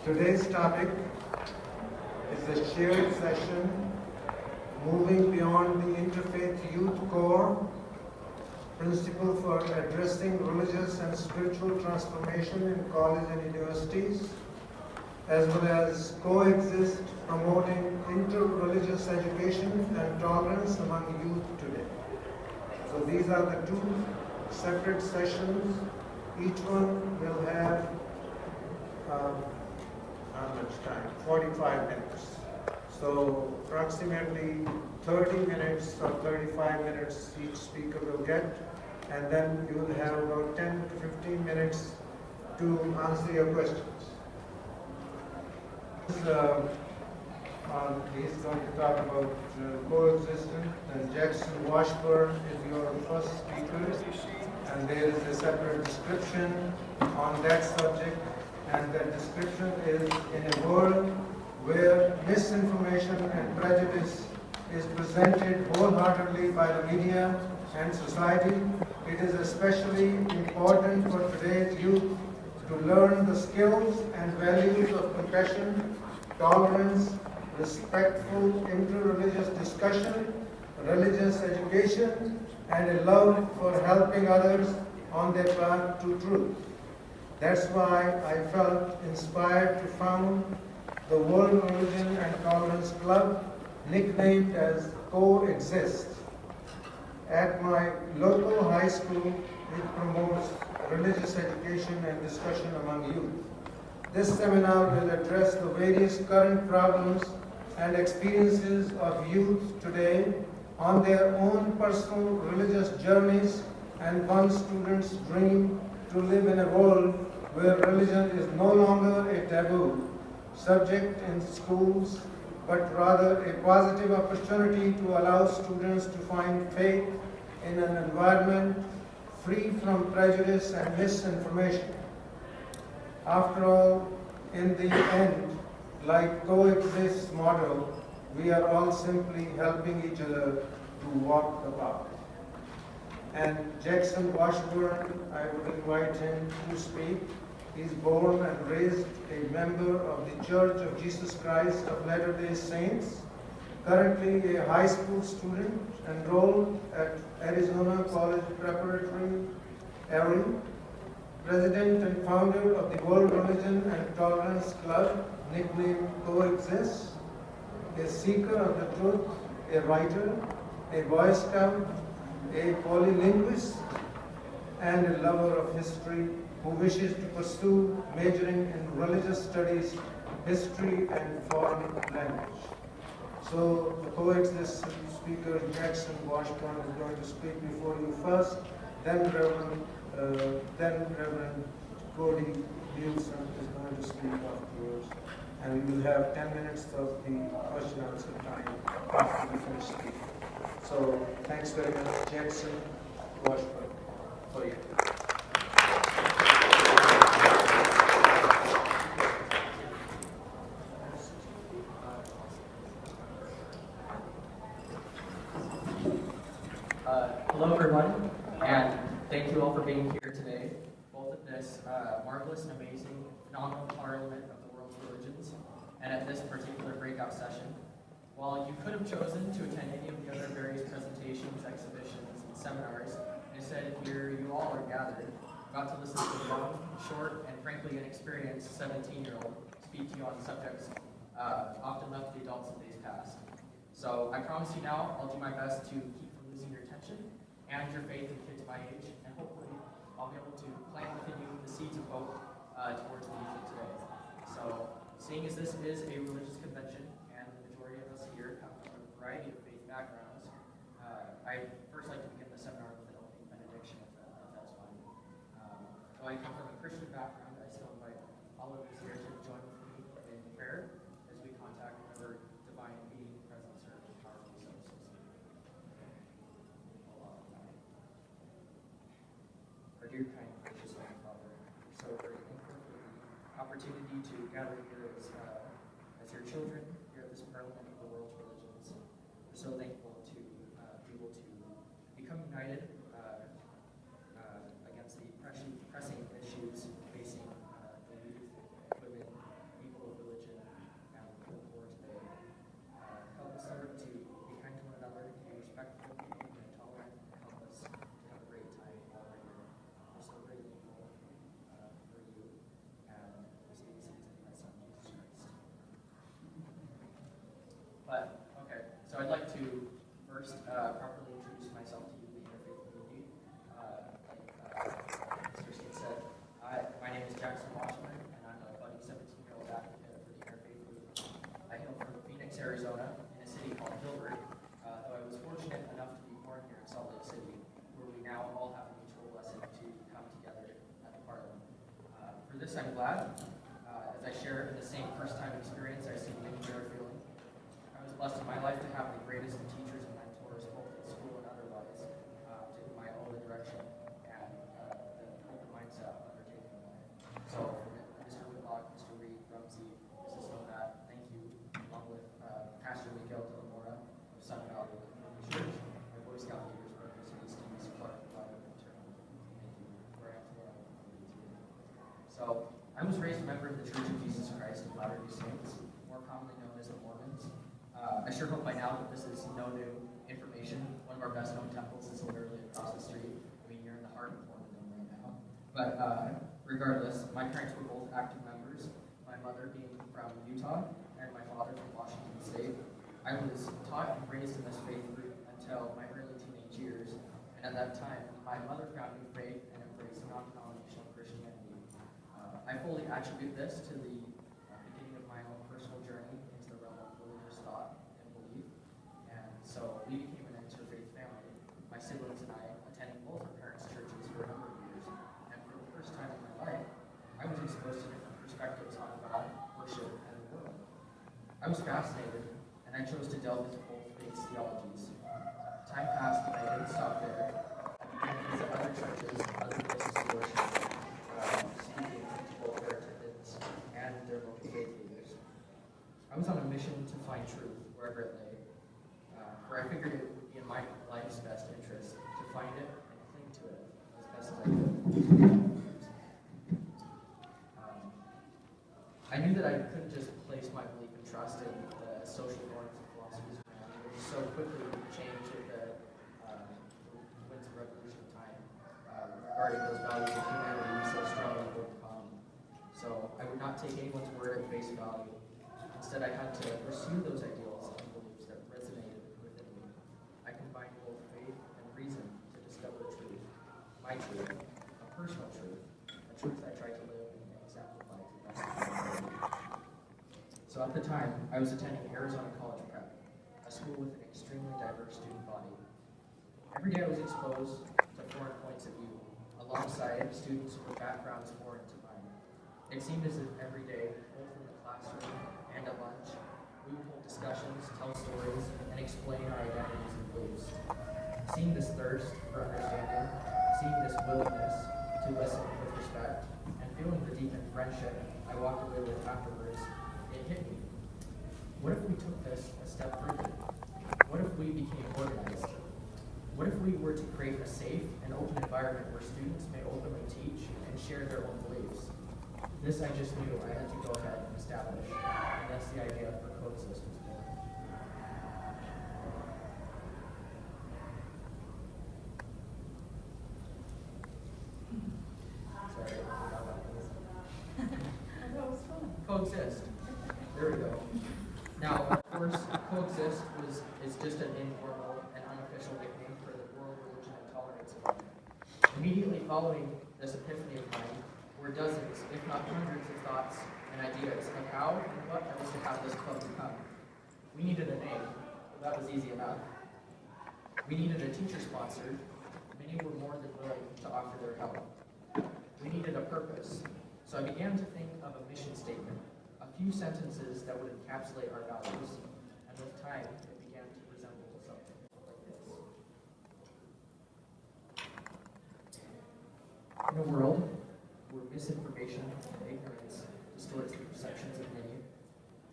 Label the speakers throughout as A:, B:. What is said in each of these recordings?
A: Today's topic is a shared session, Moving Beyond the Interfaith Youth Core, Principle for Addressing Religious and Spiritual Transformation in Colleges and Universities, as well as Coexist, Promoting Interreligious Education and Tolerance among Youth Today. So these are the two separate sessions. Each one will have how much time? 45 minutes. So approximately 30 minutes or 35 minutes each speaker will get, and then you will have about 10 to 15 minutes to answer your questions. He's going to talk about coexistence, and Jaxon Washburn is your first speaker, and there is a separate description on that subject. And that description is, in a world where misinformation and prejudice is presented wholeheartedly by the media and society, it is especially important for today's youth to learn the skills and values of compassion, tolerance, respectful interreligious discussion, religious education, and a love for helping others on their path to truth. That's why I felt inspired to found the World Religion and Tolerance Club, nicknamed as Coexist. At my local high school, it promotes religious education and discussion among youth. This seminar will address the various current problems and experiences of youth today on their own personal religious journeys, and one student's dream to live in a world where religion is no longer a taboo subject in schools, but rather a positive opportunity to allow students to find faith in an environment free from prejudice and misinformation. After all, in the end, like Coexist's model, we are all simply helping each other to walk the path. And Jaxon Washburn, I would invite him to speak. He's born and raised a member of the Church of Jesus Christ of Latter-day Saints, currently a high school student enrolled at Arizona College Preparatory, Erin, president and founder of the World Religion and Tolerance Club, nicknamed Coexist, a seeker of the truth, a writer, a Boy Scout, a polylinguist, and a lover of history who wishes to pursue majoring in religious studies, history, and foreign language. So the Coexist speaker, Jaxon Washburn, is going to speak before you first, then Reverend Cody Nielsen is going to speak afterwards. And we will have 10 minutes of the question-answer time after we finish speaking. So thanks very much, Jaxon Washburn, for you.
B: Hello everyone, and thank you all for being here today, both at this marvelous and amazing, phenomenal Parliament of the World's Religions, and at this particular breakout session. While you could have chosen to attend any of the other various presentations, exhibitions, and seminars, instead here you all are gathered, got to listen to a young, short, and frankly inexperienced 17-year-old speak to you on subjects often left to the adults of days past. So I promise you now, I'll do my best to keep from losing your attention and your faith in kids my age, and hopefully I'll be able to plant within you the seeds of hope towards the youth of today. So, seeing as this is a religious convention, and the majority of us here come from a variety of faith backgrounds, I'd first like to begin the seminar with an opening benediction, if that's fine. Though I come from a Christian background, I still invite all of us here to join with me in prayer as we contact whatever divine being, presence, or power we so associate. Our dear, kind, gracious Heavenly Father, we're so grateful for the opportunity to gather here as your children here at this Parliament of the World's Religions. We're so thankful to be able to become united against the pressing issues facing the youth, women, people But, okay, so I'd like to first properly introduce myself to you, the interfaith community. Like Mr. Skid said, my name is Jaxon Washburn, and I'm a budding 17-year-old advocate for the interfaith movement. I hail from Phoenix, Arizona, in a city called Gilbert, though I was fortunate enough to be born here in Salt Lake City, where we now all have a mutual blessing to come together at the Parliament. For this, I'm glad. As I share in the same first-time experience I see many here are feeling. I was blessed in my life to have the greatest of teachers and mentors, both at school and otherwise, to whom I owe the direction and the open mindset of undertaking life. So, Mr. Whitlock, Mr. Reed, Rumsey, Mrs. Nomad, thank you, along with Pastor Miguel de la Mora of Sun Valley Community Church, my Boy Scout leaders, brothers and Steve Clark, Father of Eternal. Thank you for acting on it. So, I was raised a member of the Church of Jesus Christ of Latter-day Saints, more commonly known as the Mormons. I sure hope by now that this is no new information. One of our best-known temples is literally across the street. I mean, you're in the heart of Mormondom right now. But regardless, my parents were both active members, my mother being from Utah and my father from Washington State. I was taught and raised in this faith group until my early teenage years, and at that time, my mother found new faith and embraced non-denominational Christianity. I fully attribute this to the beginning of my own personal journey into the realm of religious thought and belief. And so we became an interfaith family. My siblings and I attended both our parents' churches for a number of years. And for the first time in my life, I was exposed to different perspectives on God, worship, and the world. I was fascinated, and I chose to delve into both faiths' theologies. Time passed, and I didn't stop there. I began to visit other churches, other places to worship, speaking to both their attendants and their local faith leaders. I was on a mission to find truth wherever it lay, for I figured it would be in my life's best interest to find it and cling to it as best as I could. I knew that I couldn't just place my belief and trust in the social norms and philosophies around me, which so quickly changed with the winds of revolution of time, regarding those values of humanity we so strongly hold common. So I would not take anyone's word at face value. Instead, I had to pursue those ideals and beliefs that resonated within me. I combined both faith and reason to discover truth, my truth, a personal truth, a truth I tried to live and exemplify to the best of my ability. So at the time, I was attending Arizona College Prep, a school with an extremely diverse student body. Every day I was exposed to foreign points of view, alongside students with backgrounds foreign to mine. It seemed as if every day, both in the classroom and at lunch, we would hold discussions, tell stories, and explain our identities and beliefs. Seeing this thirst for understanding, seeing this willingness to listen with respect, and feeling the deepened friendship I walked away with afterwards, it hit me. What if we took this a step further? What if we became organized? What if we were to create a safe and open environment where students may openly teach and share their own beliefs? This I just knew I had to go ahead and establish, and that's the idea for Coexist was born. Sorry, I forgot about this.
C: That was fun.
B: Coexist. There we go. Now, of course, Coexist is just an informal and unofficial nickname for the World Religion and Tolerance Event. Immediately following this epiphany of mine were dozens, if not hundreds, of thoughts and ideas of how and what I was to have this club become. We needed a name, but that was easy enough. We needed a teacher sponsor. Many were more than willing to offer their help. We needed a purpose, so I began to think of a mission statement, a few sentences that would encapsulate our values, and with time, it began to resemble something like this. In a world where misinformation and ignorance distorts the perceptions of many,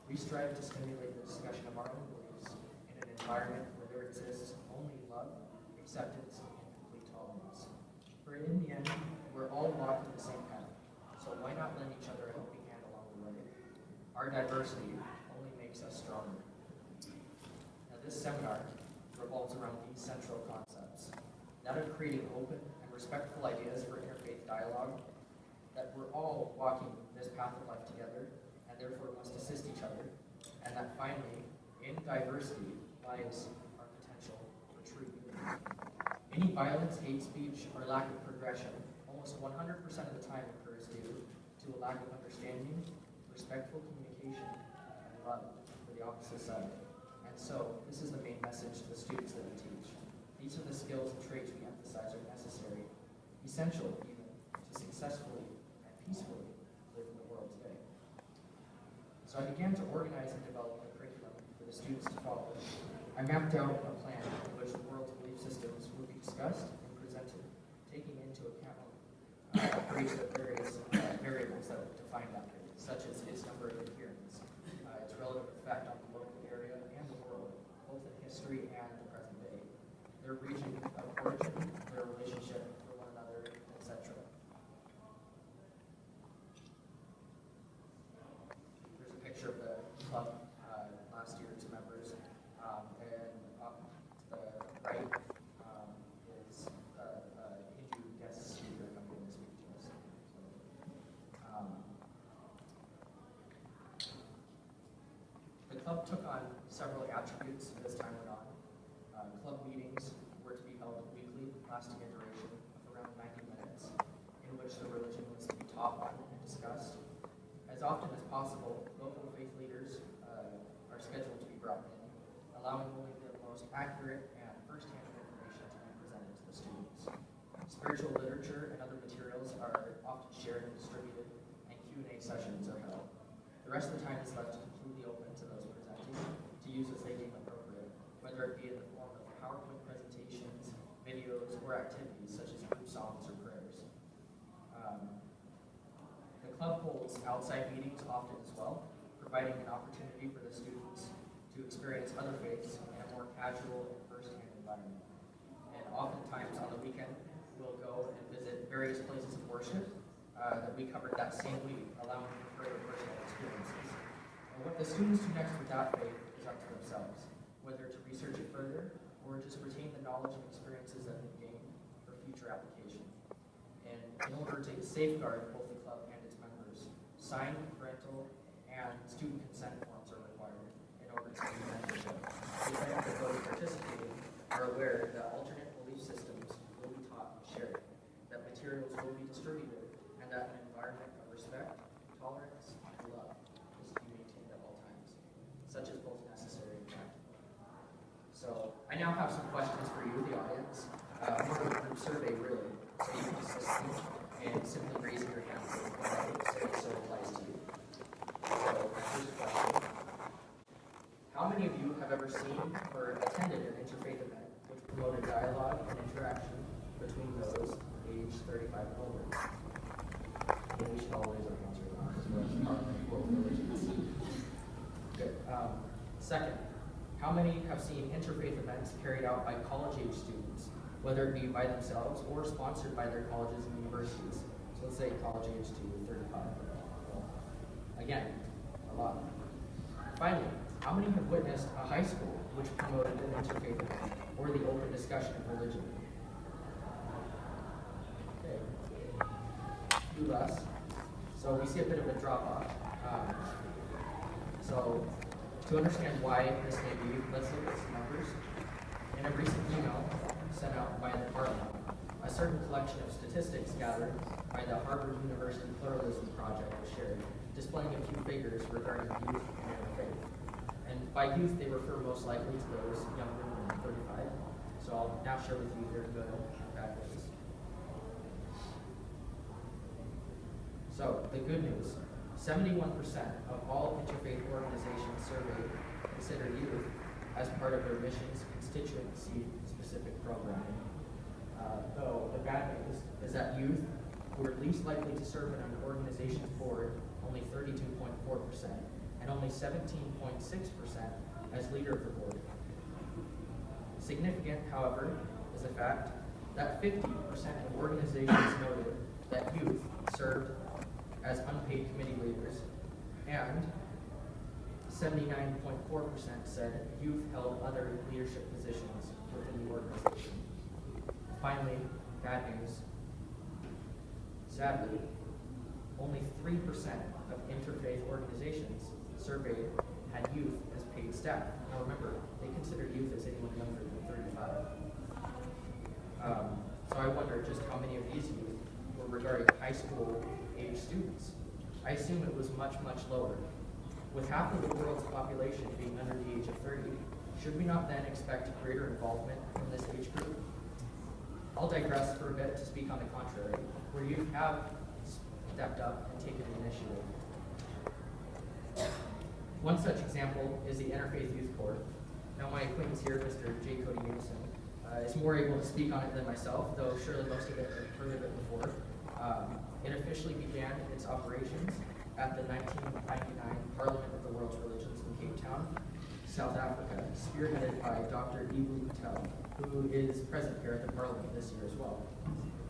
B: we strive to stimulate the discussion of our own beliefs in an environment where there exists only love, acceptance, and complete tolerance. For in the end, we're all walking the same path, so why not lend each other a helping hand along the way? Our diversity only makes us stronger. Now, this seminar revolves around these central concepts: that of creating open and respectful ideas for interfaith dialogue, that we're all walking this path of life together, and therefore must assist each other, and that finally, In diversity lies our potential for true unity. Any violence, hate speech, or lack of progression almost 100% of the time occurs due to a lack of understanding, respectful communication, and love for the opposite side. And so, this is the main message to the students that we teach. These are the skills and traits we emphasize are necessary, essential even, to successfully and peacefully live in the world today. So I began to organize and develop a curriculum for the students to follow. I mapped out a plan in which the world's belief systems would be discussed and presented, taking into account for each of the various variables that would define that faith, such as its number of adherents, its relative effect on the local area and the world, both in history and the present day, their region of origin, their relationship for one another, etc. There's a picture of the club last year's members, and up to the right is a Hindu guest speaker coming to speak to us. The club took on several attributes as time went on. Club meetings were to be held weekly, lasting a duration of around 90 minutes, in which the religion was to be taught on and discussed. As often as possible, local faith leaders are scheduled to be brought in, allowing only the most accurate and first-hand information to be presented to the students. Spiritual literature and other materials are often shared and distributed, and Q&A sessions are held. The rest of the time is left completely open to those presenting to use as they deem appropriate, whether it be in the form of PowerPoint presentations, videos, or activities such as group songs or prayers. The club holds outside meetings often as well, providing an opportunity for the students to experience other faiths in a more casual and first-hand environment. And oftentimes on the weekend, we'll go and visit various places of worship that we covered that same week, allowing for further personal experiences. And what the students do next with that faith is up to themselves, whether to research it further or just retain the knowledge and experiences that they've gained for future application. And in order to safeguard both the club and its members, signed parental and student consent forms are required in order to be membership. The fact that those participating are aware that alternate belief systems will be taught and shared, that materials will be distributed, and that an environment of respect, tolerance, and love is to be maintained at all times, such as both necessary and practical. So I now have some questions for you, the audience. More of a group survey, really. So you can just listen and simply raise your hand so what I would say so applies to you. So my first question. How many of you have ever seen or attended an interfaith event which promoted dialogue and interaction between those aged 35 and older? And we should all raise our hands right now because we're part of both religions. Good. Second, how many have seen interfaith events carried out by college-age students, whether it be by themselves or sponsored by their colleges and universities? So let's say college-age to 35. Again, a lot. Finally, how many have witnessed a high school which promoted an interfaith event or the open discussion of religion? Okay. Do less. So we see a bit of a drop-off. So to understand why this may be, let's look at some numbers. In a recent email sent out by the Department, a certain collection of statistics gathered by the Harvard University Pluralism Project was shared, displaying a few figures regarding youth and interfaith. And by youth, they refer most likely to those younger than 35. So I'll now share with you their good and bad news. So the good news, 71% of all interfaith organizations surveyed consider youth as part of their mission's constituency-specific programming. Though the bad news is that youth who are least likely to serve in an organization's board, only 32.4%, and only 17.6% as leader of the board. Significant, however, is the fact that 50% of organizations noted that youth served as unpaid committee leaders, and 79.4% said youth held other leadership positions within the organization. Finally, bad news. Sadly, only 3% of interfaith organizations surveyed had youth as paid paid staff. Now remember, they consider youth as anyone younger than 35. So I wonder just how many of these youth were regarding high school age students. I assume it was much, much lower. With half of the world's population being under the age of 30, should we not then expect greater involvement from this age group? I'll digress for a bit to speak on the contrary, where youth have stepped up and taken the initiative. One such example is the Interfaith Youth Corps. Now my acquaintance here, Mr. J. Cody Mason, is more able to speak on it than myself, though surely most of it have heard of it before. It officially began its operations at the 1999 Parliament of the World's Religions in Cape Town, South Africa, spearheaded by Dr. Ibu Patel, who is present here at the Parliament this year as well.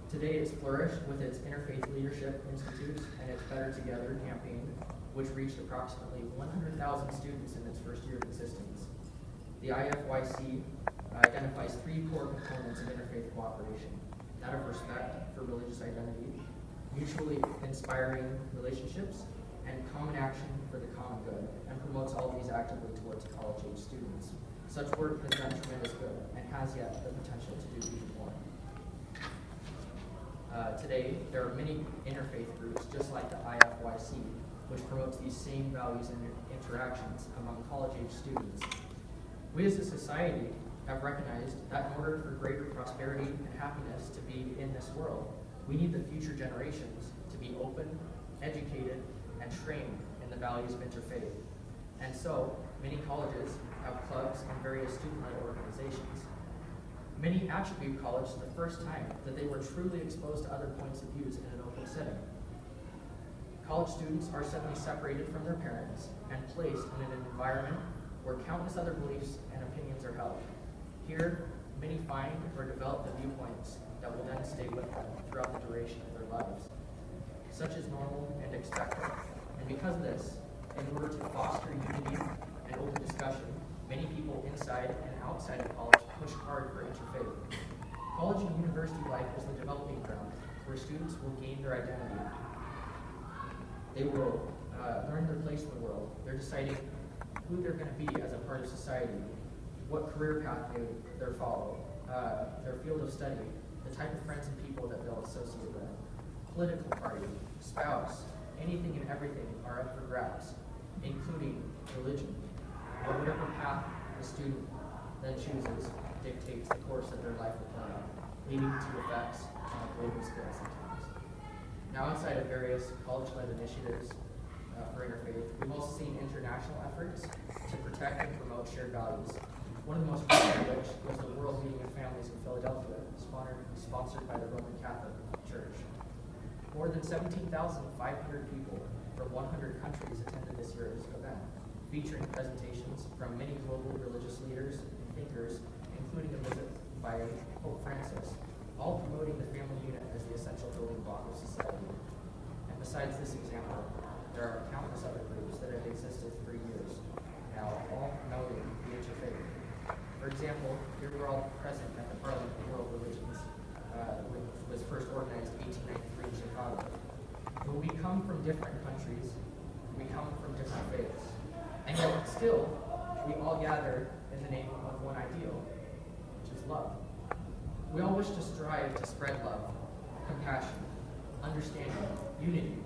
B: Today it's flourished with its Interfaith Leadership Institute and its Better Together campaign, which reached approximately 100,000 students in its first year of existence. The IFYC identifies three core components of interfaith cooperation: that of respect for religious identity, mutually inspiring relationships, and common action for the common good, and promotes all of these actively towards college-age students. Such work has done tremendous good and has yet the potential to do even more. Today, there are many interfaith groups, just like the IFYC, which promotes these same values and interactions among college-age students. We as a society have recognized that in order for greater prosperity and happiness to be in this world, we need the future generations to be open, educated, and trained in the values of interfaith. And so, many colleges have clubs and various student-led organizations. Many attribute college as the first time that they were truly exposed to other points of views in an open setting. College students are suddenly separated from their parents and placed in an environment where countless other beliefs and opinions are held. Here, many find or develop the viewpoints that will then stay with them throughout the duration of their lives. Such is normal and expected. And because of this, in order to foster unity and open discussion, many people inside and outside of college push hard for interfaith. College and university life is the developing ground where students will gain their identity. They will learn their place in the world. They're deciding who they're going to be as a part of society, what career path they'll follow, their field of study, the type of friends and people that they'll associate with, political party, spouse, anything and everything are up for grabs, including religion, or whatever path the student then chooses dictates the course that their life will play out, leading to effects on a global scale sometimes. Now, outside of various college-led initiatives for interfaith, we've also seen international efforts to protect and promote shared values. One of the most recent of which was the World Meeting of Families in Philadelphia, sponsored by the Roman Catholic Church. More than 17,500 people from 100 countries attended this year's event, featuring presentations from many global religious leaders and thinkers, including a visit by Pope Francis, all promoting the family unit as the essential building block of society. And besides this example, there are countless other groups that have existed for years now, all promoting the interfaith. For example, here we're all present at the Parliament of World Religions, which was first organized in 1893 in Chicago. But we come from different countries, we come from different faiths, and yet still, we all gather in the name of one ideal, which is love. We all wish to strive to spread love, compassion, understanding, unity.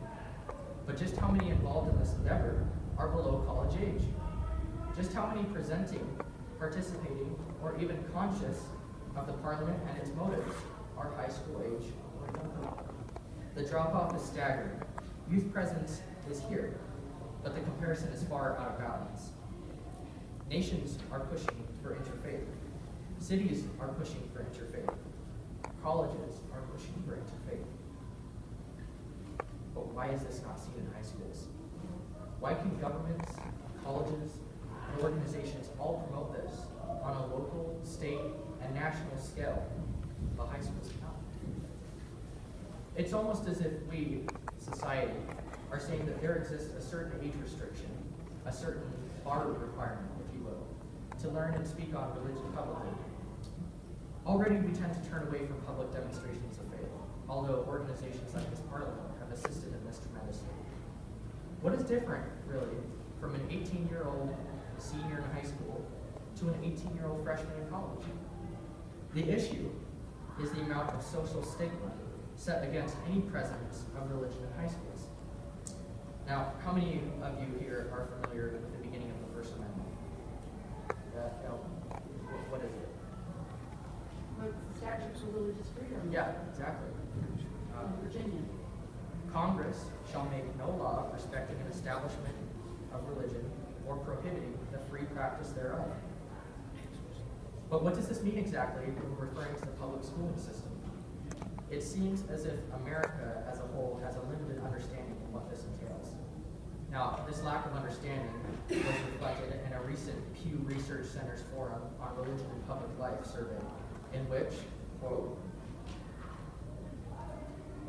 B: But just how many involved in this endeavor are below college age? Just how many presenting, participating, or even conscious of the Parliament and its motives are high school age or younger? The drop-off is staggering. Youth presence is here, but the comparison is far out of balance. Nations are pushing for interfaith. Cities are pushing for interfaith. Colleges are pushing for interfaith. But why is this not seen in high schools? Why can governments, colleges, and organizations all promote this on a local, state, and national scale, but high schools cannot? It's almost as if we, society, are saying that there exists a certain age restriction, a certain bar requirement, if you will, to learn and speak on religion publicly. Already we tend to turn away from public demonstrations of faith, although organizations like this Parliament have assisted in this tremendously. What is different, really, from an 18-year-old a senior in high school to an 18-year-old freshman in college. The issue is the amount of social stigma set against any presence of religion in high schools. Now, how many of you here are familiar with the beginning of the First Amendment? What is it?
C: But statutes of religious freedom.
B: Yeah, exactly.
C: Virginia.
B: Congress shall make no law respecting an establishment of religion or prohibiting the free practice thereof. But what does this mean exactly when we're referring to the public schooling system? It seems as if America as a whole has a limited understanding of what this entails. Now, this lack of understanding was reflected in a recent Pew Research Center's Forum on Religion and Public Life survey, in which, quote,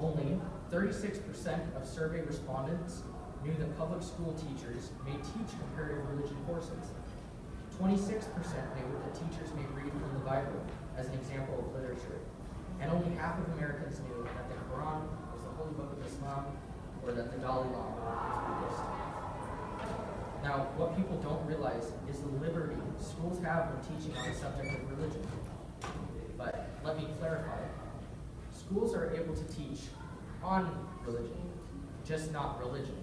B: only 36% of survey respondents knew that public school teachers may teach comparative religion courses. 26% knew that teachers may read from the Bible as an example of literature. And only half of Americans knew that the Quran was the holy book of Islam or that the Dalai Lama was Buddhist. Now, what people don't realize is the liberty schools have when teaching on the subject of religion. But let me clarify. Schools are able to teach on religion, just not religion.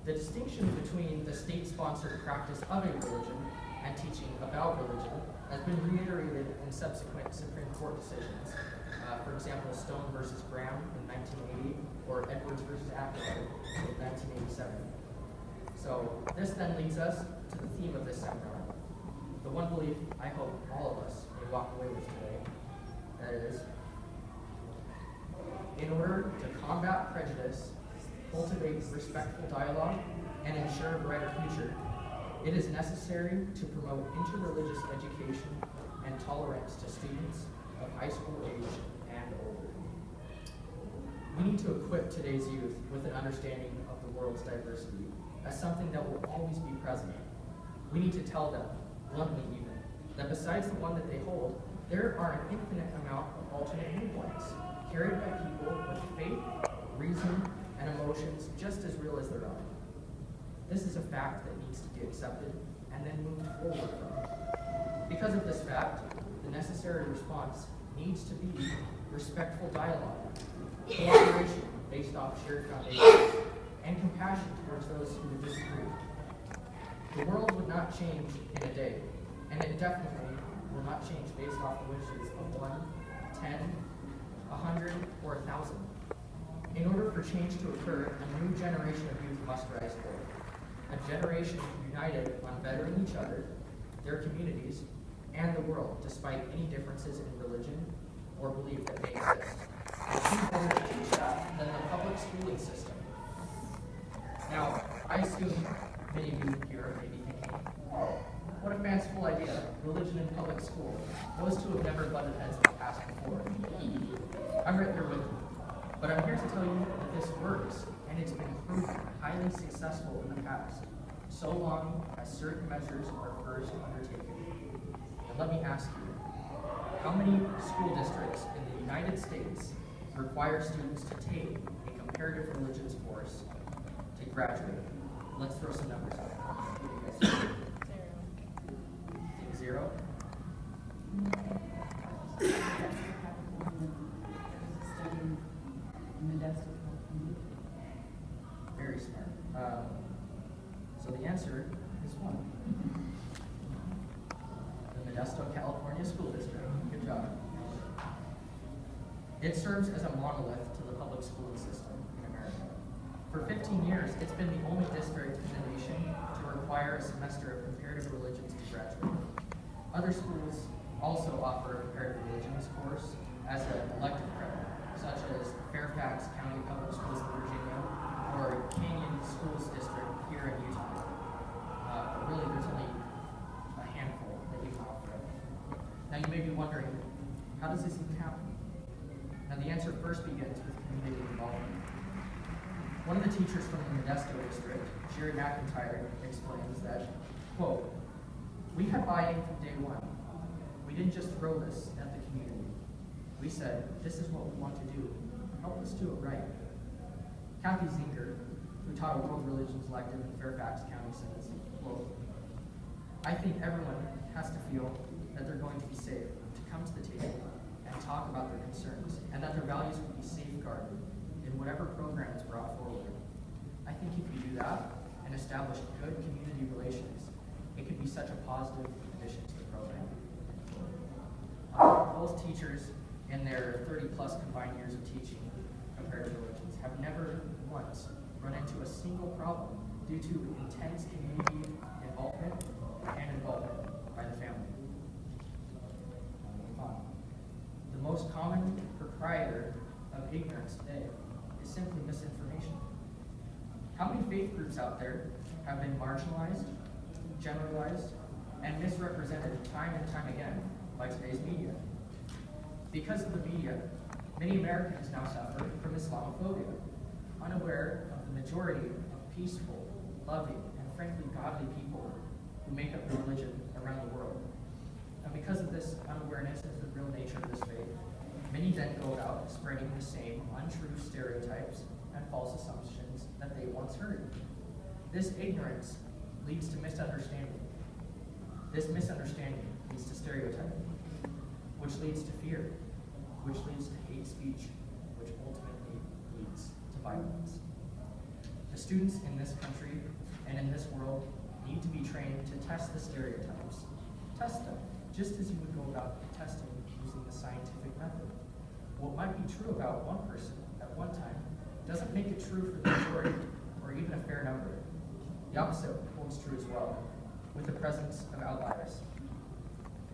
B: The distinction between the state-sponsored practice of a religion and teaching about religion has been reiterated in subsequent Supreme Court decisions. For example, Stone versus Graham in 1980, or Edwards versus Applewhite in 1987. So this then leads us to the theme of this seminar. The one belief I hope all of us may walk away with today, that is, in order to combat prejudice, cultivate respectful dialogue, and ensure a brighter future, it is necessary to promote interreligious education and tolerance to students of high school age and older. We need to equip today's youth with an understanding of the world's diversity as something that will always be present. We need to tell them, bluntly even, that besides the one that they hold, there are an infinite amount of alternate viewpoints carried by people with faith, reason, and emotions just as real as their own. This is a fact that needs to be accepted and then moved forward from. Because of this fact, the necessary response needs to be respectful dialogue, cooperation based off shared foundations, and compassion towards those who would disagree. The world would not change in a day, and it definitely will not change based off the wishes of 1, 10, 100, or 1,000. In order for change to occur, a new generation of youth must rise forward. A generation united on bettering each other, their communities, and the world, despite any differences in religion or belief that may exist. And who better to teach that than the public schooling system? Now, I assume many of you here may be thinking, oh, what a fanciful idea, religion in public school. Those two have never butted heads in the past before. I'm right there with you. But I'm here to tell you that this works, and it's been proven highly successful in the past, so long as certain measures are first undertaken. And let me ask you, how many school districts in the United States require students to take a comparative religions course to graduate? Let's throw some numbers out. What do you guys think? Zero? Very smart. So the answer is 1. The Modesto, California School District. Good job. It serves as a monolith to the public schooling system in America. For 15 years, it's been the only district in the nation to require a semester of comparative religions to graduate. Other schools also offer a comparative religions course as an elective credit, such as Fairfax County Public Schools in Virginia or Canyon Schools District here in Utah. But really, there's only a handful that you can offer. Now, you may be wondering, how does this even happen? Now, the answer first begins with community involvement. One of the teachers from the Modesto district, Sherry McIntyre, explains that, quote, "We had buy-in from day one. We didn't just throw this at the community. We said, this is what we want to do. Help us do it right." Kathy Zinker, who taught a world religions elective in Fairfax County, says, quote, I think everyone has to feel that they're going to be safe to come to the table and talk about their concerns, and that their values will be safeguarded in whatever program is brought forward. I think if you do that and establish good community relations, it could be such a positive addition to the program. Both teachers in their 30-plus combined years of teaching comparative religions have never once run into a single problem due to intense community involvement and involvement by the family. The most common proprietor of ignorance today is simply misinformation. How many faith groups out there have been marginalized, generalized, and misrepresented time and time again by today's media? Because of the media, many Americans now suffer from Islamophobia, unaware of the majority of peaceful, loving, and frankly godly people who make up the religion around the world. And because of this unawareness of the real nature of this faith, many then go about spreading the same untrue stereotypes and false assumptions that they once heard. This ignorance leads to misunderstanding. This misunderstanding leads to stereotyping, which leads to fear, which leads to hate speech, which ultimately leads to violence. The students in this country and in this world need to be trained to test the stereotypes. Test them, just as you would go about testing using the scientific method. What might be true about one person at one time doesn't make it true for the majority, or even a fair number. The opposite holds true as well, with the presence of outliers.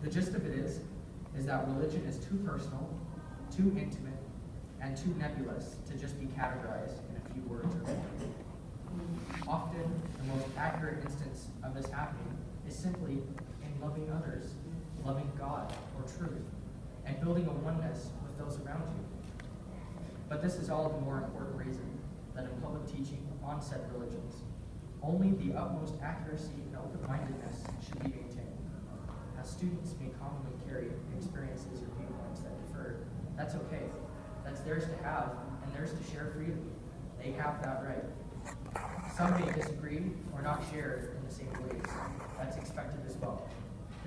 B: The gist of it is that religion is too personal, too intimate, and too nebulous to just be categorized in a few words or more. Often, the most accurate instance of this happening is simply in loving others, loving God or truth, and building a oneness with those around you. But this is all the more important reason that in public teaching on said religions, only the utmost accuracy and open-mindedness should be maintained. As students may commonly carry experiences or viewpoints that differ, that's okay. That's theirs to have and theirs to share freely. They have that right. Some may disagree or not share in the same ways. That's expected as well.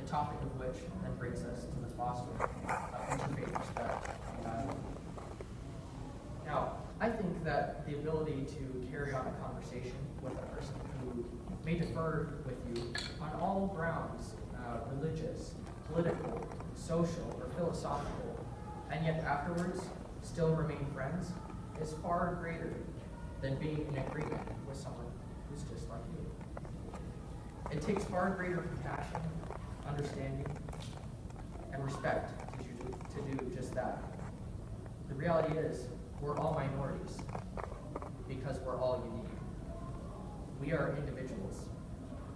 B: The topic of which then brings us to the fostering of interfaith respect and dialogue. Now, I think that the ability to carry on a conversation with a person who may differ with you on all grounds, religious, political, social, or philosophical, and yet afterwards still remain friends, is far greater than being in agreement with someone who's just like you. It takes far greater compassion, understanding, and respect to do just that. The reality is, we're all minorities because we're all unique. We are individuals.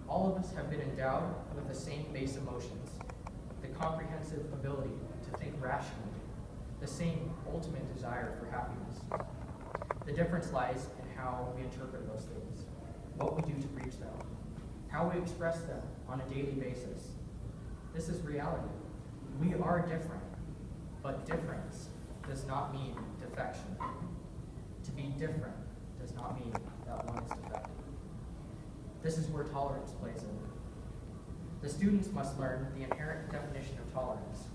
B: All of us have been endowed with the same base emotions, the comprehensive ability to think rationally, the same ultimate desire for happiness. The difference lies in how we interpret those things, what we do to reach them, how we express them on a daily basis. This is reality. We are different, but difference does not mean defection. To be different does not mean that one is defective. This is where tolerance plays in. The students must learn the inherent definition of tolerance.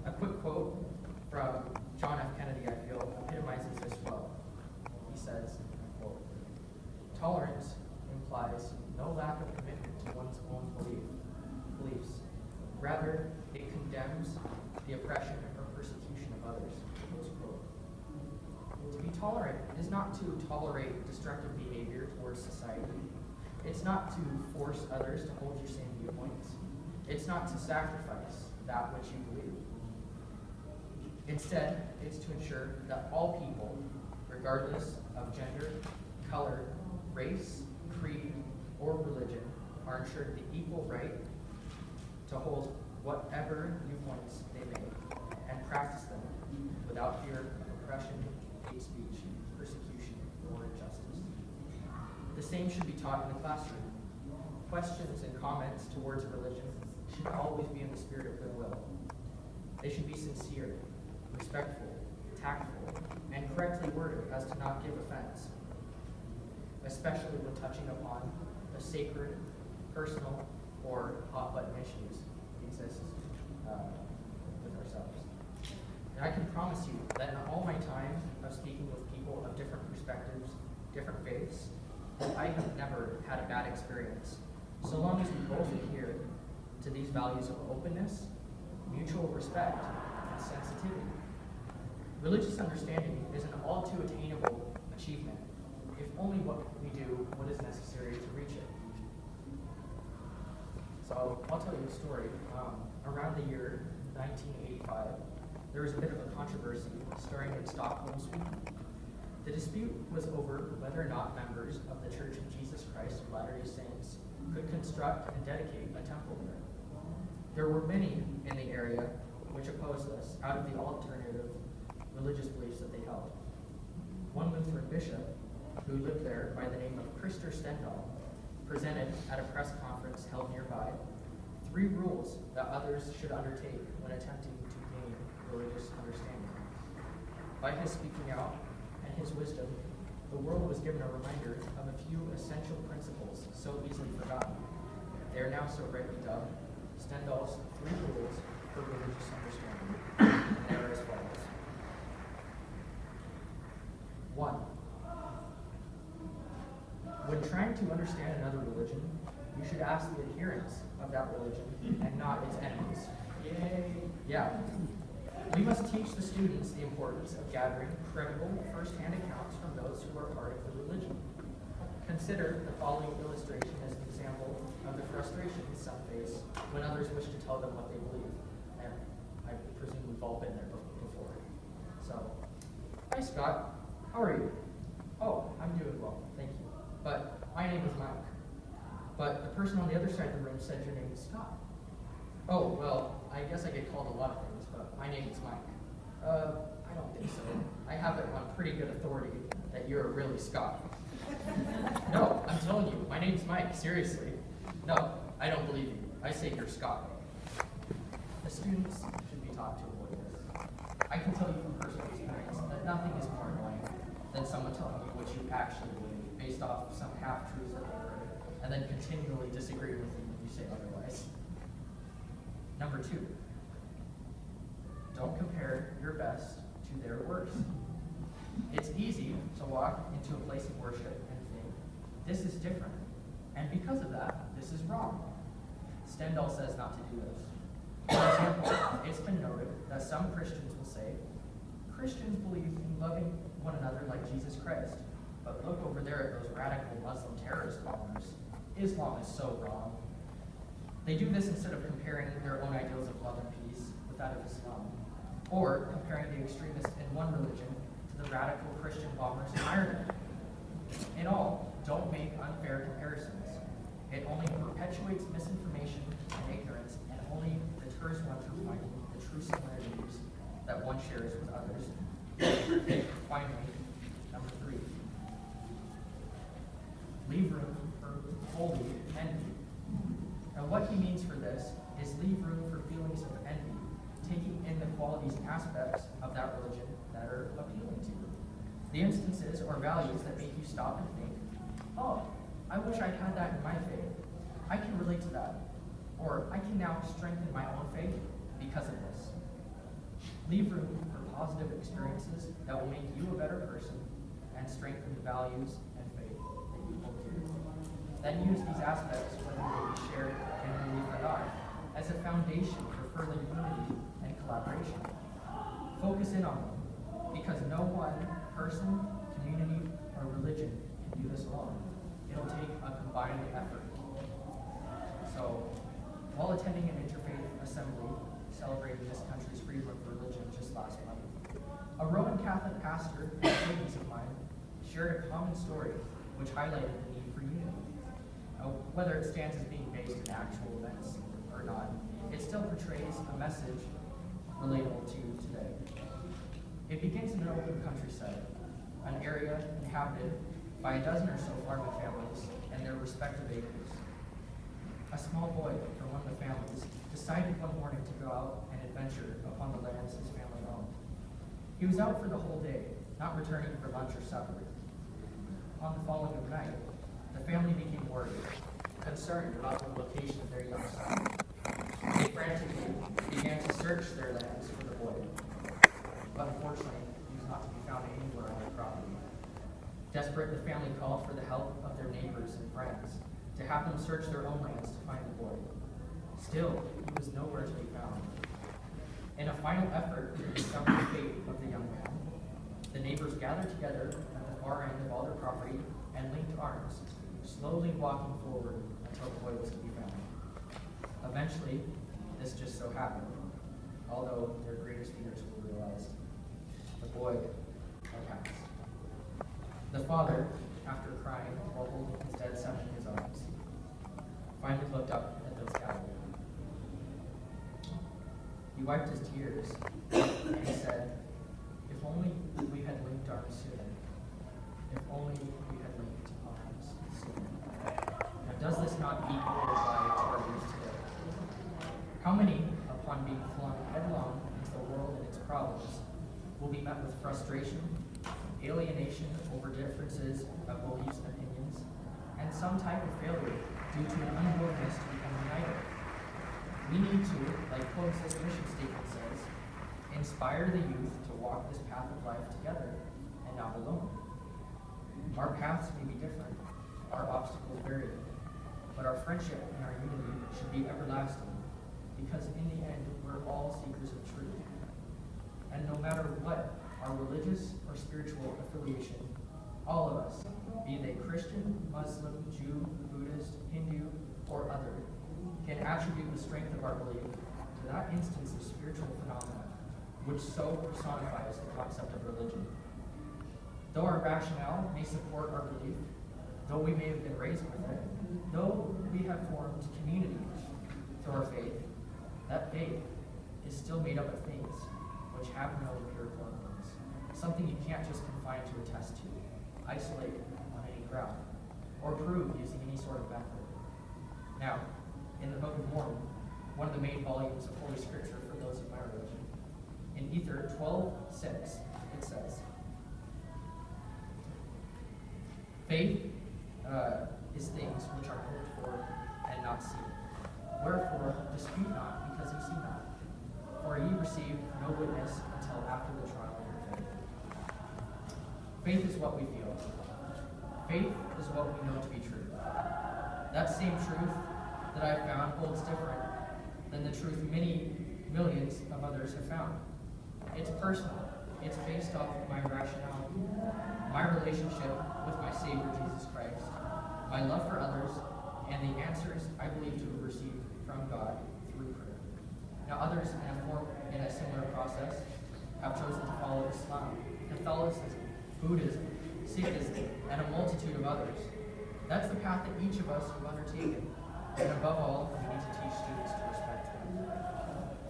B: A quick quote from John F. Kennedy, I feel, epitomizes this well. He says, quote, "Tolerance implies no lack of commitment to one's own beliefs. Rather, it condemns the oppression or persecution of others." Close quote. To be tolerant is not to tolerate destructive behavior towards society. It's not to force others to hold your same viewpoints. It's not to sacrifice that which you believe. Instead, it's to ensure that all people, regardless of gender, color, race, creed, or religion, are ensured the equal right to hold whatever viewpoints they may and practice them without fear of oppression, hate speech, persecution, or injustice. The same should be taught in the classroom. Questions and comments towards religion should always be in the spirit of goodwill. They should be sincere, respectful, tactful, and correctly worded as to not give offense, especially when touching upon the sacred, personal, or hot button issues exist with ourselves. And I can promise you that in all my time of speaking with people of different perspectives, different faiths, I have never had a bad experience, so long as we both adhere to these values of openness, mutual respect, and sensitivity. Religious understanding is an all too attainable achievement, if only what we do what is necessary to reach it. So I'll tell you a story. Around the year 1985, there was a bit of a controversy stirring in Stockholm, Sweden. The dispute was over whether or not members of the Church of Jesus Christ of Latter-day Saints could construct and dedicate a temple there. There were many in the area which opposed this out of the alternative religious beliefs that they held. One Lutheran bishop, who lived there by the name of Christer Stendahl, presented at a press conference held nearby 3 rules that others should undertake when attempting to gain religious understanding. By his speaking out and his wisdom, the world was given a reminder of a few essential principles so easily forgotten. They are now so rightly dubbed Stendahl's 3 rules for religious understanding. And they are as follows. 1. When trying to understand another religion, you should ask the adherents of that religion and not its enemies. Yay! Yeah. We must teach the students the importance of gathering credible first-hand accounts from those who are part of the religion. Consider the following illustration as an example of the frustration some face when others wish to tell them what they believe. And I presume we've all been there before. So, hi Scott, how are you? Oh, I'm doing well, thank you. But my name is Mike. But the person on the other side of the room said your name is Scott. Oh, well, I guess I get called a lot of things, but my name is Mike. I don't think so. I have it on pretty good authority that you're really Scott. No, I'm telling you, my name's Mike, seriously. No, I don't believe you. I say you're Scott. The students should be taught to avoid this. I can tell you from personal experience that nothing is more annoying than someone telling you what you actually believe based off some half-truths that they heard, and then continually disagree with you when you say otherwise. Number 2, don't compare your best to their worst. It's easy to walk into a place of worship and think, this is different, and because of that, this is wrong. Stendahl says not to do this. For example, it's been noted that some Christians will say, Christians believe in loving one another like Jesus Christ, but look over there at those radical Muslim terrorist bombers. Islam is so wrong. They do this instead of comparing their own ideals of love and peace with that of Islam, or comparing the extremists in one religion to the radical Christian bombers in Ireland. In all, don't make unfair comparisons. It only perpetuates misinformation and ignorance, and only deters one from finding the true similarities that one shares with others. Finally, number 3. Leave room for holy envy. Now what he means for this is leave room for feelings of envy, taking in the qualities and aspects of that religion that are appealing to you. The instances or values that make you stop and think, oh, I wish I had that in my faith. I can relate to that. Or I can now strengthen my own faith because of this. Leave room for positive experiences that will make you a better person and strengthen the values and faith that you hold dear. Then use these aspects, whether they be shared in belief or not, as a foundation for further unity and collaboration. Focus in on them, because no one person, community, or religion can do this alone. It'll take a combined effort. So, while attending an interfaith assembly celebrating this country's freedom of religion just last month, a Roman Catholic pastor and students of mine shared a common story which highlighted the need for unity. Whether it stands as being based in actual events or not, it still portrays a message relatable to today. It begins in an open countryside, an area inhabited by a dozen or so farming families and their respective acres. A small boy from one of the families decided one morning to go out and adventure upon the lands his family owned. He was out for the whole day, not returning for lunch or supper. On the following night, the family became worried, concerned about the location of their young son. They frantically began to search their lands for the boy, but unfortunately, he was not to be found anywhere on their property. Desperate, the family called for the help of their neighbors and friends to have them search their own lands to find the boy. Still, he was nowhere to be found. In a final effort to discover the fate of the young man, the neighbors gathered together at the far end of all their property and linked arms, slowly walking forward until the boy was to be found. Eventually, this just so happened, although their greatest fears were realized. The boy had passed. The father, after crying while holding his dead son in his arms, finally looked up at those gathered. He wiped his tears and he said, "If only we had linked arms sooner. If only we had linked arms sooner." Now, does this not equal apply to our youth today? How many, upon being flung headlong into the world and its problems, will be met with frustration, alienation over differences of beliefs and opinions, and some type of failure due to an unwillingness to become united? We need to, like Coexist mission statement says, inspire the youth to walk this path of life together and not alone. Our paths may be different, our obstacles vary, but our friendship and our unity should be everlasting, because in the end, we're all seekers of truth. And no matter what our religious or spiritual affiliation, all of us, be they Christian, Muslim, Jew, Buddhist, Hindu, or other, can attribute the strength of our belief to that instance of spiritual phenomena which so personifies the concept of religion. Though our rationale may support our belief, though we may have been raised with it, though we have formed community through our faith, that faith is still made up of things which have no empirical evidence, something you can't just confine to a test tube, isolate on any ground, or prove using any sort of method. Now, in the Book of Mormon, one of the main volumes of Holy Scripture for those of my religion, in Ether 12:6, it says, "Faith is things which are hoped for and not seen. Wherefore, dispute not, because ye see not. For ye received no witness until after the trial of your faith." Faith is what we feel. Faith is what we know to be true. That same truth that I found holds different than the truth many millions of others have found. It's personal. It's based off of my rationality, my relationship with my Savior Jesus Christ, my love for others, and the answers I believe to have received from God through prayer. Now others in a similar process have chosen to follow Islam, Catholicism, Buddhism, Sikhism, and a multitude of others. That's the path that each of us have undertaken. And above all, we need to teach students to respect them.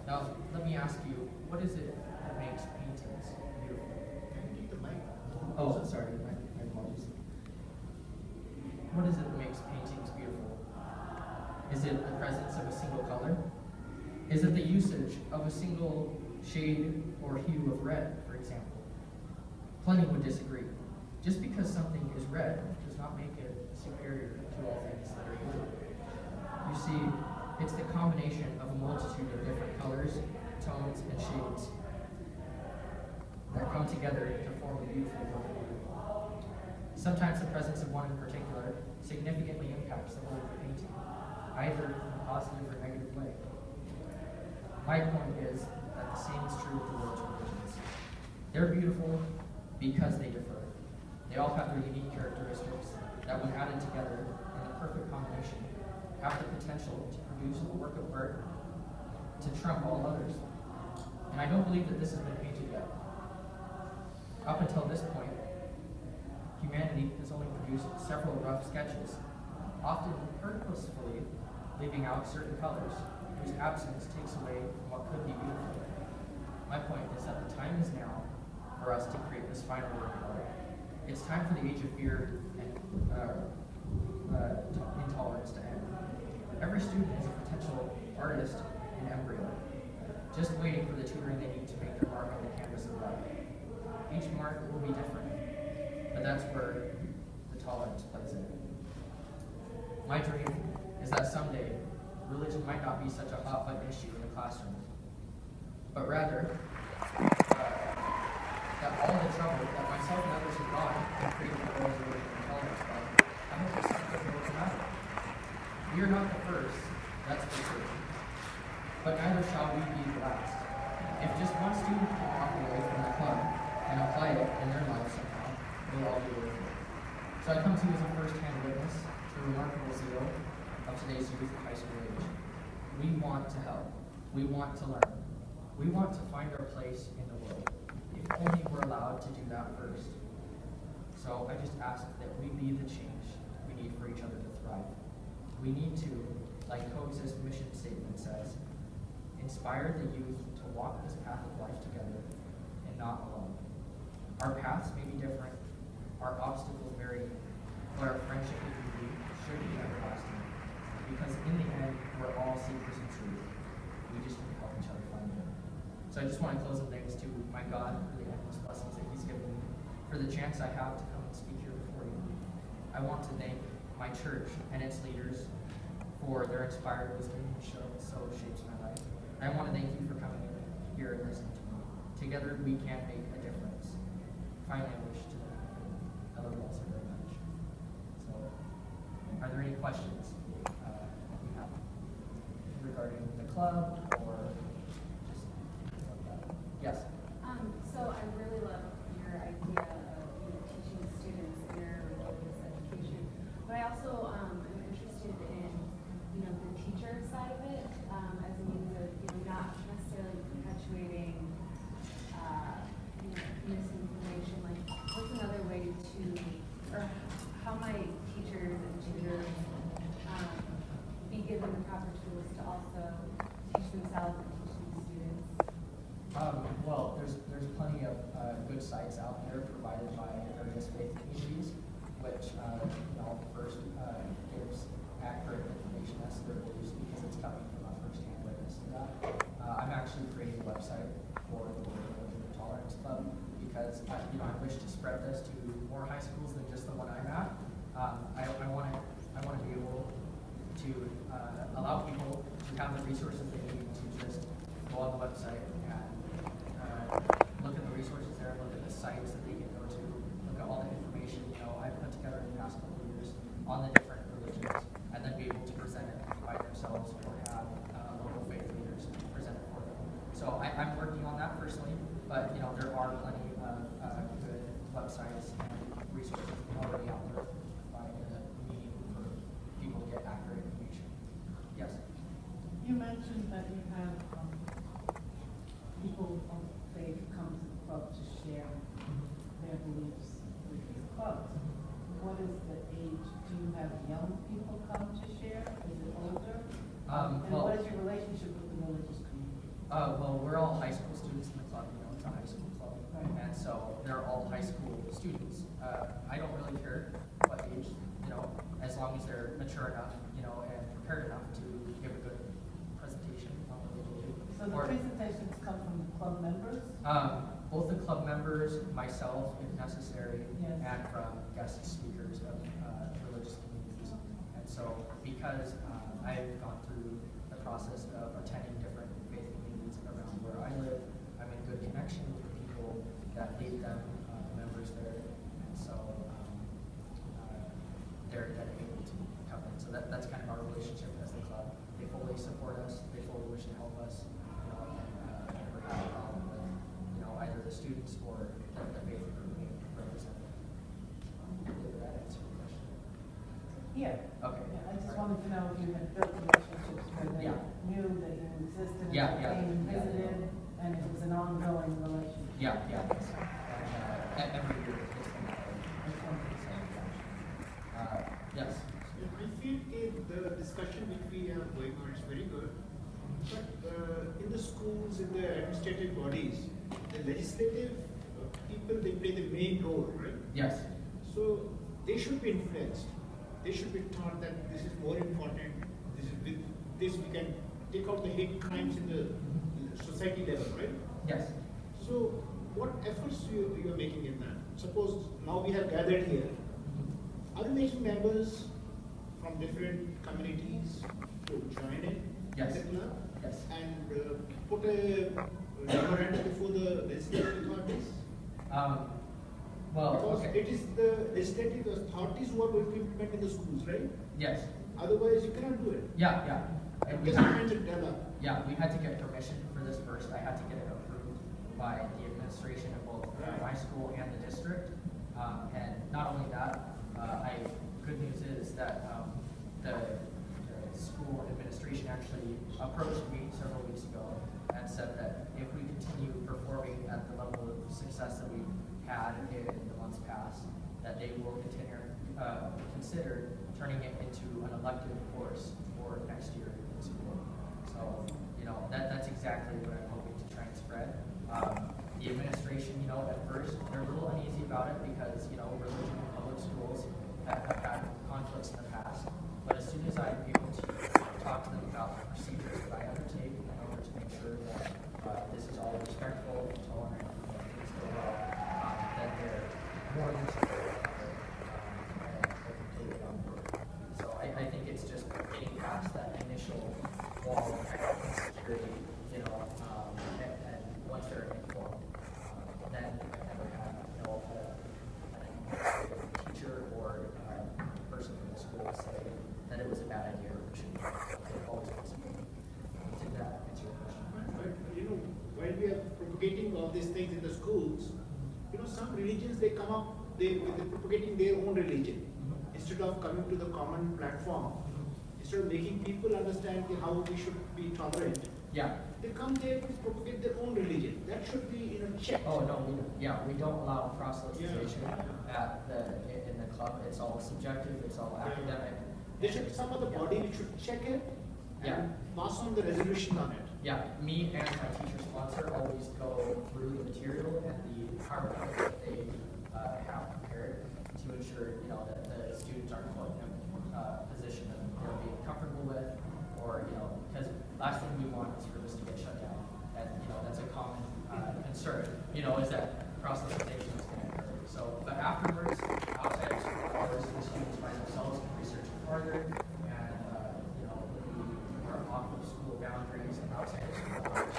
B: Now, let me ask you, what is it that makes paintings beautiful? Oh, sorry, my apologies. What is it that makes paintings beautiful? Is it the presence of a single color? Is it the usage of a single shade or hue of red, for example? Plenty would disagree. Just because something is red does not make it superior to all things that are blue. You see, it's the combination of a multitude of different colors, tones, and shades that come together to form a beautiful work. Sometimes the presence of one in particular significantly impacts the whole of the painting, either in a positive or negative way. My point is that the same is true with the world's religions. They're beautiful because they differ. They all have their unique characteristics that, when added together in a perfect combination, have the potential to produce a work of art to trump all others. And I don't believe that this has been painted yet. Up until this point, humanity has only produced several rough sketches, often purposefully leaving out certain colors, whose absence takes away from what could be beautiful. My point is that the time is now for us to create this final work of art. It's time for the age of fear and intolerance to end. Every student is a potential artist in embryo, just waiting for the tutoring they need to make their mark on the canvas of life. Each mark will be different, but that's where the tolerance plays in. My dream is that someday religion might not be such a hot button issue in the classroom, but rather that all the trouble that myself and others have gone in creating the World Religion Intolerance Club, I hope there's something that will come out of it. We are not the first, that's for sure, but neither shall we be the last. If just one student can walk away from the club and apply it in their life somehow, we'll all be worth it. So I come to you as a first-hand witness to the remarkable zeal of today's youth of high school age. We want to help. We want to learn. We want to find our place in the world, if only we're allowed to do that first. So I just ask that we be the change we need for each other to thrive. We need to, like Coexist mission statement says, inspire the youth to walk this path of life together and not alone. Our paths may be different, our obstacles vary, but our friendship and unity should be everlasting. Because in the end, we're all seekers of truth. We just need to help each other find it. So I just want to close with thanks to my God for the endless blessings that He's given me, for the chance I have to come and speak here before you. I want to thank my church and its leaders for their inspired wisdom, which so shapes my life. And I want to thank you for coming here and listening to me. Together we can make a difference. Finally, I wish to thank you. I love you all so very much. So, are there any questions you have regarding the club or just like that? Yes.
C: So I really love your idea of teaching students interreligious education, but I also am interested in the teacher side of it as a means of not necessarily perpetuating misinformation. Like, what's another way to, or how might teachers and tutors be given the proper tools to also teach themselves and teach these students?
B: Well, there's plenty of good sites out there provided by various faith communities, which first gives accurate information as to their beliefs because it's coming from a first-hand witness to that. I'm actually creating a website for the World Religion Intolerance Club because I wish to spread this to more high schools than just the one I'm at. I want to be able to allow people to have the resources they need to just go on the website and look at the resources there, look at the sites that they can go to, look at all the information I've put together in the past couple of years on the different religions, and then be able to present it by themselves or have local faith leaders present it for them. So I'm working on that personally, but there are plenty of good websites and resources already out there providing a means for people to get accurate information. Yes?
D: You mentioned that you have people of faith come to the club to share their beliefs with these clubs. What is the age? Do you have young people come to share? Is it older? And what is your relationship with the religious community?
B: Well, we're all high school students in the club. It's a high school club,
D: Right.
B: and so they're all high school students. I don't really care what age, as long as they're mature enough, and prepared enough to give a good presentation on what they believe.
D: So the presentations come from the club members?
B: Both the club members, myself, if necessary,
D: Yes.
B: and from guest speakers of religious communities. And so, because I've gone through the process of attending different faith communities around where I live, I'm in good connection with the people that lead them, members there, and so they're able to come in. So that's kind of our relationship as the club. They fully support us. They fully wish to help us. And never have a problem with either the students or the faith group we represent. Did that answer your question?
D: Yeah.
B: Okay.
D: Yeah, I just wanted to know if you had built relationships where they knew that you existed, and came and visited, and it was an ongoing relationship.
B: Yeah. And every year it's been that way. Yes.
E: I feel the discussion which we are going on is very good, but in the schools, in the administrative bodies, the legislative people, they play the main role, right?
B: Yes.
E: So they should be influenced. They should be taught that this is more important. With this we can take out the hate crimes in the society level, right?
B: Yes.
E: So what efforts you are making in that? Suppose now we have gathered here. Are you making members from different communities to join in
B: Yes.
E: the club
B: Yes.
E: and put a memorandum before the legislative authorities?
B: Well,
E: Because
B: okay.
E: it is the legislative authorities who are going to implement in the schools, right?
B: Yes.
E: Otherwise, you cannot do it.
B: Yeah, yeah. And we
E: Just
B: had,
E: mention develop.
B: yeah, we had to get permission for this first. I had to get it approved by the administration of both my school and the district. And not only that, good news is that the school administration actually approached me several weeks ago and said that if we continue performing at the level of success that we've had in the months past, that they will consider turning it into an elective course for next year in school. So, that's exactly what I'm hoping to try and spread. The administration, at first, they're a little uneasy about it because, religion in public schools have had conflicts in the past. But as soon as I'm able to talk to them about the procedures that I undertake in order to make sure that this is all respectful and tolerant and things go well, then they're more than supportive of it and they're completely on board. So I think it's just getting past that initial wall of insecurity, and once they're informed, then I've never had a teacher or person from the school say that it was a bad idea or should always been supported. Did that answer your question?
E: But while we are propagating all these things in the schools, some religions they come up, they're propagating their own religion. Instead of coming to the common platform, instead of making people understand how we should be tolerant,
B: Yeah.
E: they come there to propagate their own religion. That should be checked.
B: Oh no, we don't allow proselytization in the club. It's all subjective. It's all academic.
E: There should be some other body which should check it and pass on the resolution on it.
B: Yeah, me and my teacher sponsor always go through the material and the PowerPoint that they have prepared to ensure that the students aren't put in a position that they're being comfortable with, or because last thing we want is for this to get shut down, and that's a common concern. Is that proselytization is going to occur. So, but afterwards, outside of school hours, the students by themselves can research it further, and we are off of school boundaries and outside of school hours,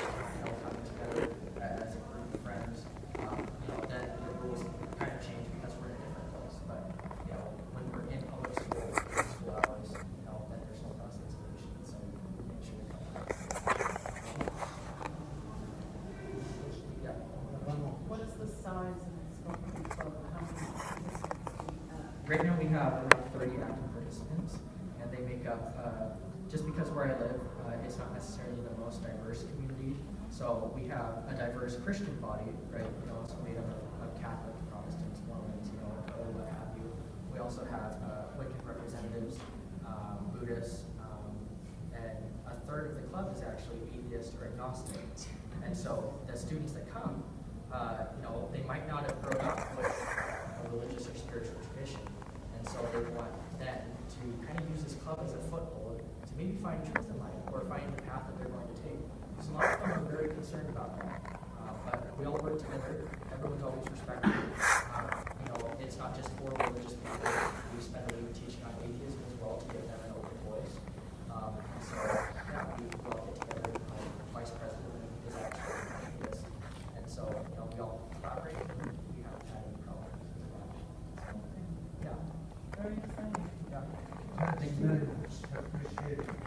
B: coming together as a group of friends. Then the rules kind of change because we're in a different place. But when we're in public school hours, then there's no proselytization. So we make sure we come back. Yeah.
D: What is the size and scope of the program? How many participants do you have?
B: Right now we have around 30 active participants, and they make up, just because where I live, it's not necessarily the most diverse community. So we have a diverse Christian body, right? It's made up of Catholic, Protestants, Mormons, or what have you. We also have Wiccan representatives, Buddhists, and a third of the club is actually atheist or agnostic. And so the students that come, they might not have grown up with a religious or spiritual tradition. And so they want then to kind of use this club as a foothold to maybe find truth in life or find the path that they're going to take. So a lot of them are very concerned about that. But we all work together. Everyone's always respectful. It's not just for religious people. We spend a week teaching on atheism as well to give them an open voice. So yeah, we all get together. My vice president is actually an atheist. And so, we all collaborate and we haven't had any problems as well. So, yeah.
D: Very exciting.
B: Yeah.
A: Thank you very much. I appreciate it.